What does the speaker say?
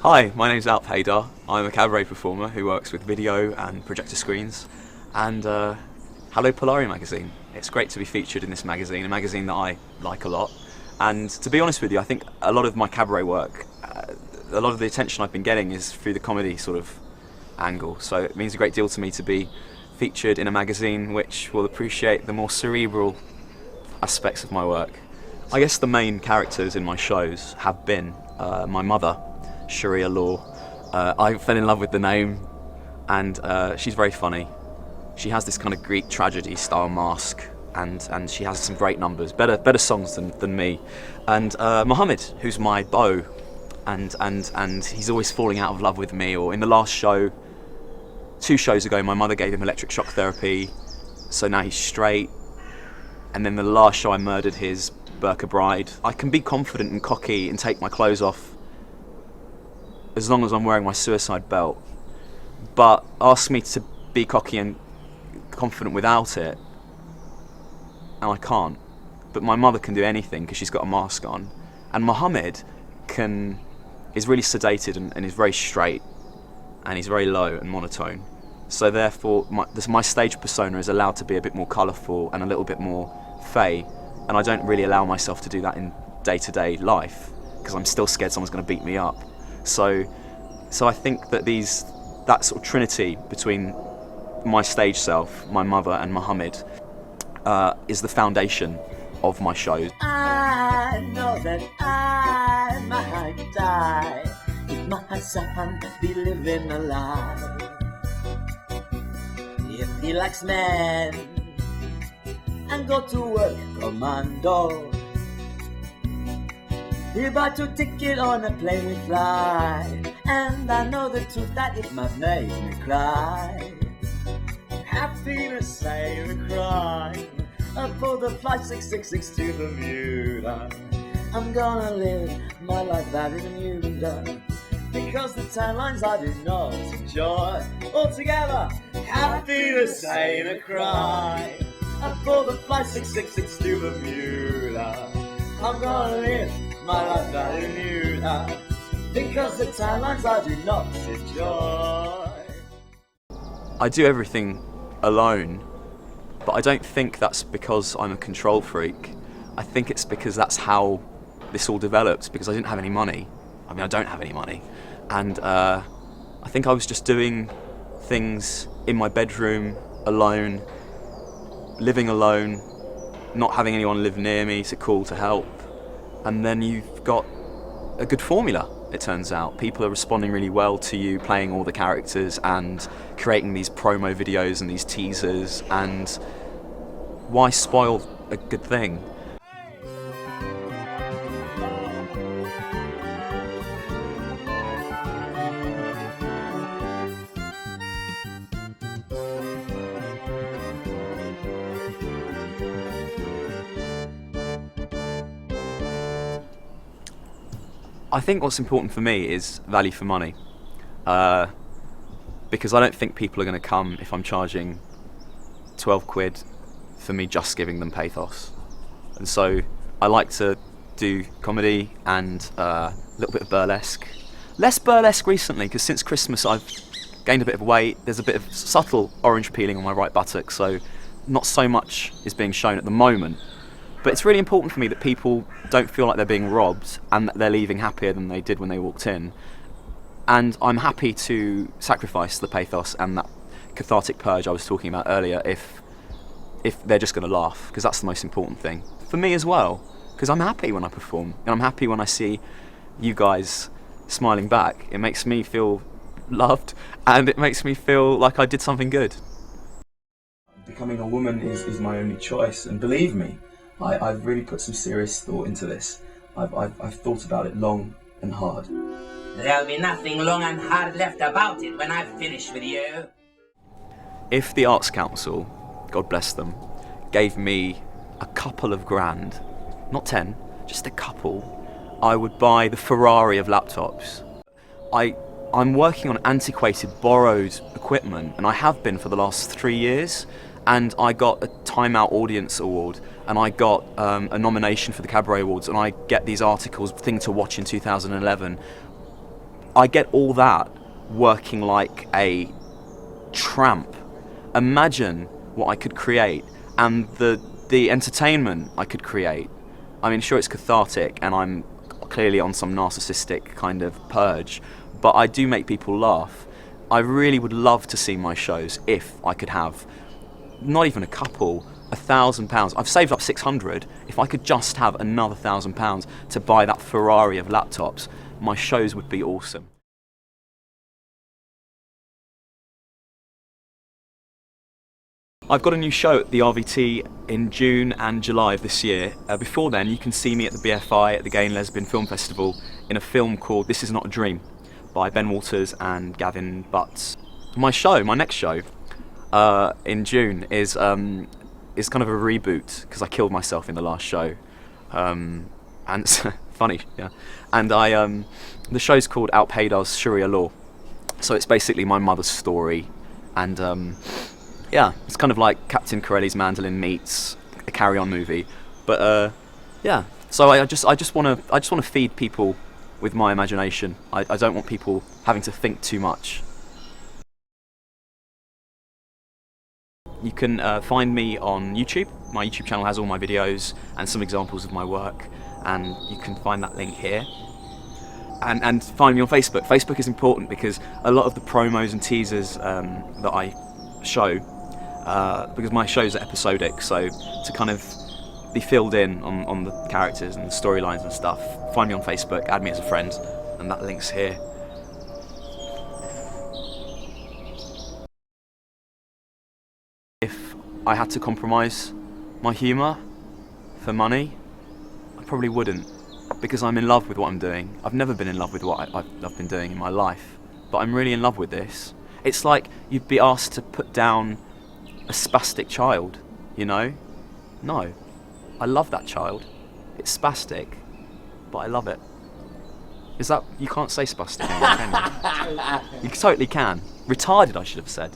Hi, my name's Alp Haydar. I'm a cabaret performer who works with video and projector screens. And hello Polari magazine. It's great to be featured in this magazine, a magazine that I like a lot. And to be honest with you, I think a lot of my cabaret work, a lot of the attention I've been getting is through the comedy sort of angle. So it means a great deal to me to be featured in a magazine which will appreciate the more cerebral aspects of my work. I guess the main characters in my shows have been my mother, Sharia Law. I fell in love with the name, and she's very funny. She has this kind of Greek tragedy style mask, and she has some great numbers, better songs than me. And Mohammed, who's my beau, and he's always falling out of love with me. Or in the last show, 2 shows ago, my mother gave him electric shock therapy, so now he's straight. And then the last show, I murdered his burqa bride. I can be confident and cocky and take my clothes off as long as I'm wearing my suicide belt. But ask me to be cocky and confident without it, and I can't. But my mother can do anything because she's got a mask on. And Mohammed is really sedated and is very straight, and he's very low and monotone. So therefore, my stage persona is allowed to be a bit more colourful and a little bit more fey, and I don't really allow myself to do that in day-to-day life because I'm still scared someone's going to beat me up. So I think that that sort of trinity between my stage self, my mother, and Mohammed is the foundation of my shows. I know that I might die if my son be living alive. If he likes men and go to work commando, he bought a ticket on a plane we fly. And I know the truth that it might make me cry. Happy to say the crime for the flight 666 to Bermuda. I'm gonna live my life out in Bermuda because the tan lines I do not enjoy. Altogether, happy to say the crime for the flight 666 to Bermuda. I'm gonna live my life out in Bermuda because the tan lines I do not enjoy. I do everything alone, but I don't think that's because I'm a control freak. I think it's because that's how this all developed, because I didn't have any money. I mean, I don't have any money. And I think I was just doing things in my bedroom, alone, living alone, not having anyone live near me to call to help. And then you've got a good formula, it turns out. People are responding really well to you playing all the characters and creating these promo videos and these teasers, and why spoil a good thing? I think what's important for me is value for money, because I don't think people are going to come if I'm charging 12 quid for me just giving them pathos. And so I like to do comedy and a little bit of burlesque. Less burlesque recently, because since Christmas I've gained a bit of weight. There's a bit of subtle orange peeling on my right buttock, so not so much is being shown at the moment. But it's really important for me that people don't feel like they're being robbed and that they're leaving happier than they did when they walked in. And I'm happy to sacrifice the pathos and that cathartic purge I was talking about earlier if they're just going to laugh, because that's the most important thing. For me as well, because I'm happy when I perform, and I'm happy when I see you guys smiling back. It makes me feel loved, and it makes me feel like I did something good. Becoming a woman is my only choice, and believe me, I've really put some serious thought into this. I've thought about it long and hard. There'll be nothing long and hard left about it when I've finished with you. If the Arts Council, God bless them, gave me a couple of grand, not 10, just a couple, I would buy the Ferrari of laptops. I'm working on antiquated, borrowed equipment, and I have been for the last 3 years. And I got a Time Out Audience Award, and I got a nomination for the Cabaret Awards, and I get these articles, Thing to Watch in 2011. I get all that working like a tramp. Imagine what I could create and the entertainment I could create. I mean, sure, it's cathartic and I'm clearly on some narcissistic kind of purge, but I do make people laugh. I really would love to see my shows if I could have not even a couple, £1,000. I've saved up 600. If I could just have another £1,000 to buy that Ferrari of laptops, my shows would be awesome. I've got a new show at the RVT in June and July of this year. Before then, you can see me at the BFI at the Gay and Lesbian Film Festival in a film called This Is Not a Dream by Ben Walters and Gavin Butts. My next show in June is kind of a reboot because I killed myself in the last show, and it's funny, yeah. And the show's called Alp Haydar's Sharia Law, so it's basically my mother's story, and yeah, it's kind of like Captain Corelli's Mandolin meets a Carry On movie, but yeah. So I just want to feed people with my imagination. I don't want people having to think too much. You can find me on YouTube. My YouTube channel has all my videos and some examples of my work, and you can find that link here. And find me on Facebook. Facebook is important because a lot of the promos and teasers that I show, because my shows are episodic, so to kind of be filled in on the characters and the storylines and stuff, find me on Facebook, add me as a friend, and that link's here. If I had to compromise my humour for money, I probably wouldn't, because I'm in love with what I'm doing. I've never been in love with what I've been doing in my life, but I'm really in love with this. It's like you'd be asked to put down a spastic child, you know? No. I love that child. It's spastic, but I love it. Is that... You can't say spastic anymore, can you? You totally can. Retarded, I should have said.